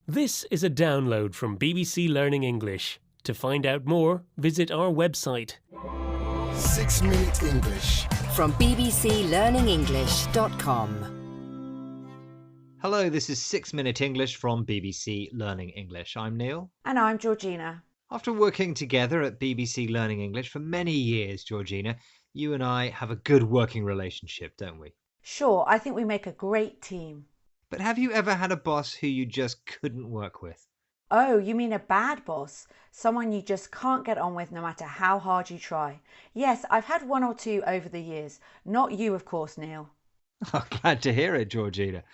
This is a download from BBC Learning English. To find out more, visit our website. 6 Minute English From bbclearningenglish.com. Hello, this is 6 Minute English from BBC Learning English. I'm Neil. And I'm Georgina. After working together at BBC Learning English for many years, Georgina, you and I have a good working relationship, don't we? Sure, I think we make a great team. But have you ever had a boss who you just couldn't work with? Oh, you mean a bad boss? Someone you just can't get on with no matter how hard you try. Yes, I've had one or two over the years. Not you, of course, Neil. Oh, glad to hear it, Georgina.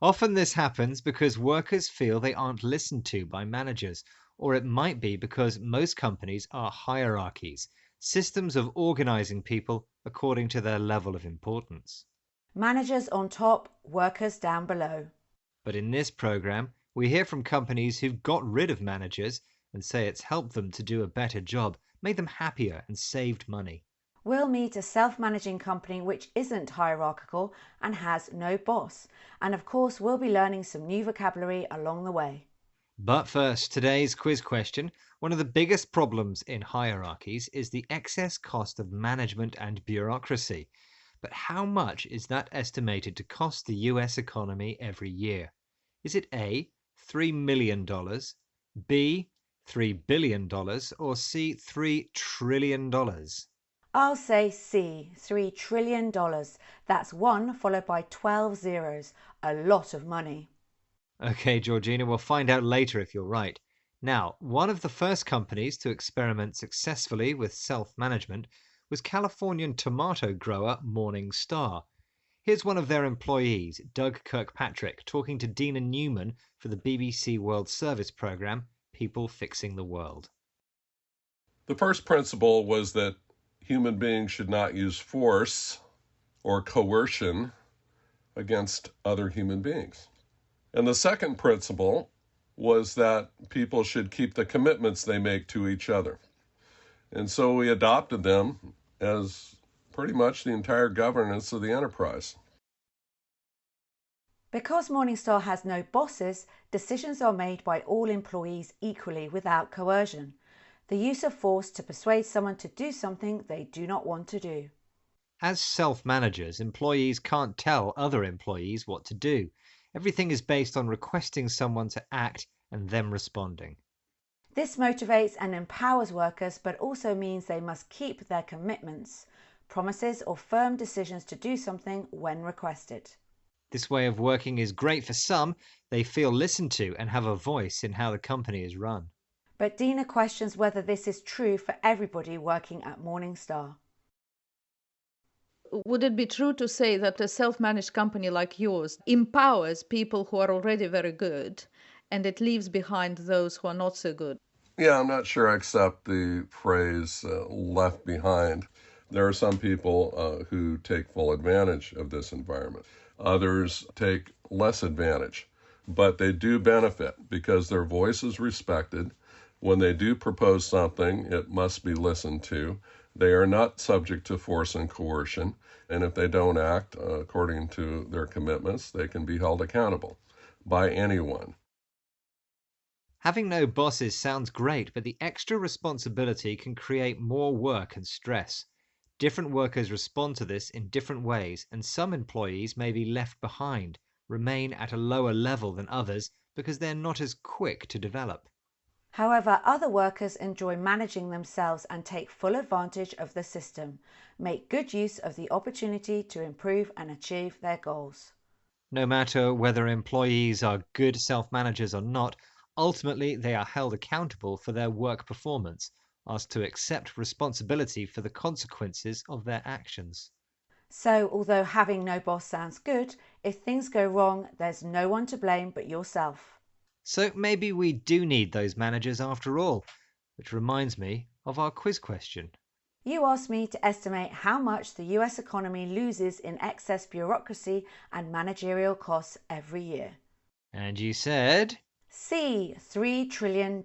Often this happens because workers feel they aren't listened to by managers, or it might be because most companies are hierarchies, systems of organizing people according to their level of importance. Managers on top, workers down below. But in this program, we hear from companies who've got rid of managers and say it's helped them to do a better job, made them happier and saved money. We'll meet a self-managing company which isn't hierarchical and has no boss. And of course, we'll be learning some new vocabulary along the way. But first, today's quiz question. One of the biggest problems in hierarchies is the excess cost of management and bureaucracy. But how much is that estimated to cost the US economy every year? Is it A, $3 million, B, $3 billion, or C, $3 trillion? I'll say C, $3 trillion. That's 1 followed by 12 zeros. A lot of money. Okay, Georgina, we'll find out later if you're right. Now, one of the first companies to experiment successfully with self-management was Californian tomato grower Morningstar. Here's one of their employees, Doug Kirkpatrick, talking to Dina Newman for the BBC World Service programme, People Fixing the World. The first principle was that human beings should not use force or coercion against other human beings. And the second principle was that people should keep the commitments they make to each other. And so we adopted them as pretty much the entire governance of the enterprise. Because Morningstar has no bosses, decisions are made by all employees equally without coercion. The use of force to persuade someone to do something they do not want to do. As self-managers, employees can't tell other employees what to do. Everything is based on requesting someone to act and them responding. This motivates and empowers workers, but also means they must keep their commitments, promises or firm decisions to do something when requested. This way of working is great for some. They feel listened to and have a voice in how the company is run. But Dina questions whether this is true for everybody working at Morningstar. Would it be true to say that a self-managed company like yours empowers people who are already very good and it leaves behind those who are not so good? Yeah, I'm not sure I accept the phrase left behind. There are some people who take full advantage of this environment. Others take less advantage, but they do benefit because their voice is respected. When they do propose something, it must be listened to. They are not subject to force and coercion, and if they don't act according to their commitments, they can be held accountable by anyone. Having no bosses sounds great, but the extra responsibility can create more work and stress. Different workers respond to this in different ways, and some employees may be left behind, remain at a lower level than others because they're not as quick to develop. However, other workers enjoy managing themselves and take full advantage of the system, make good use of the opportunity to improve and achieve their goals. No matter whether employees are good self-managers or not, ultimately they are held accountable for their work performance, asked to accept responsibility for the consequences of their actions. So, although having no boss sounds good, if things go wrong, there's no one to blame but yourself. So maybe we do need those managers after all, which reminds me of our quiz question. You asked me to estimate how much the US economy loses in excess bureaucracy and managerial costs every year. And you said? C, $3 trillion.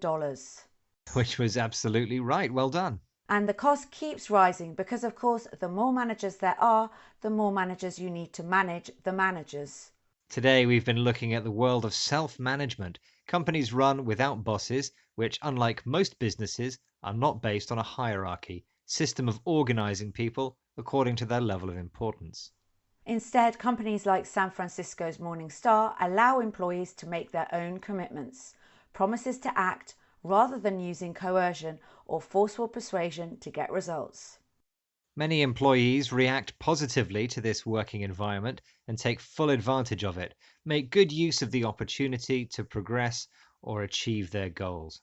Which was absolutely right. Well done. And the cost keeps rising because, of course, the more managers there are, the more managers you need to manage the managers. Today we've been looking at the world of self-management, Companies run without bosses, which, unlike most businesses, are not based on a hierarchy, system of organizing people according to their level of importance. Instead, companies like San Francisco's Morning Star allow employees to make their own commitments, promises to act, rather than using coercion or forceful persuasion to get results. Many employees react positively to this working environment and take full advantage of it, make good use of the opportunity to progress or achieve their goals.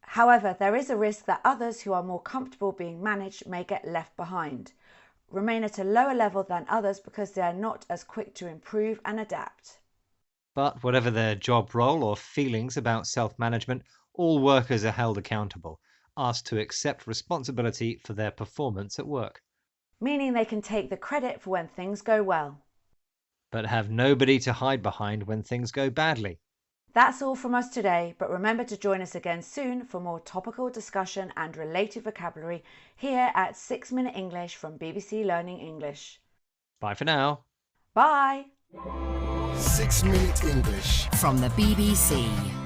However, there is a risk that others who are more comfortable being managed may get left behind, remain at a lower level than others because they are not as quick to improve and adapt. But whatever their job role or feelings about self-management, all workers are held accountable, asked to accept responsibility for their performance at work. Meaning they can take the credit for when things go well. But have nobody to hide behind when things go badly. That's all from us today, but remember to join us again soon for more topical discussion and related vocabulary here at 6 Minute English from BBC Learning English. Bye for now. Bye! 6 Minute English from the BBC.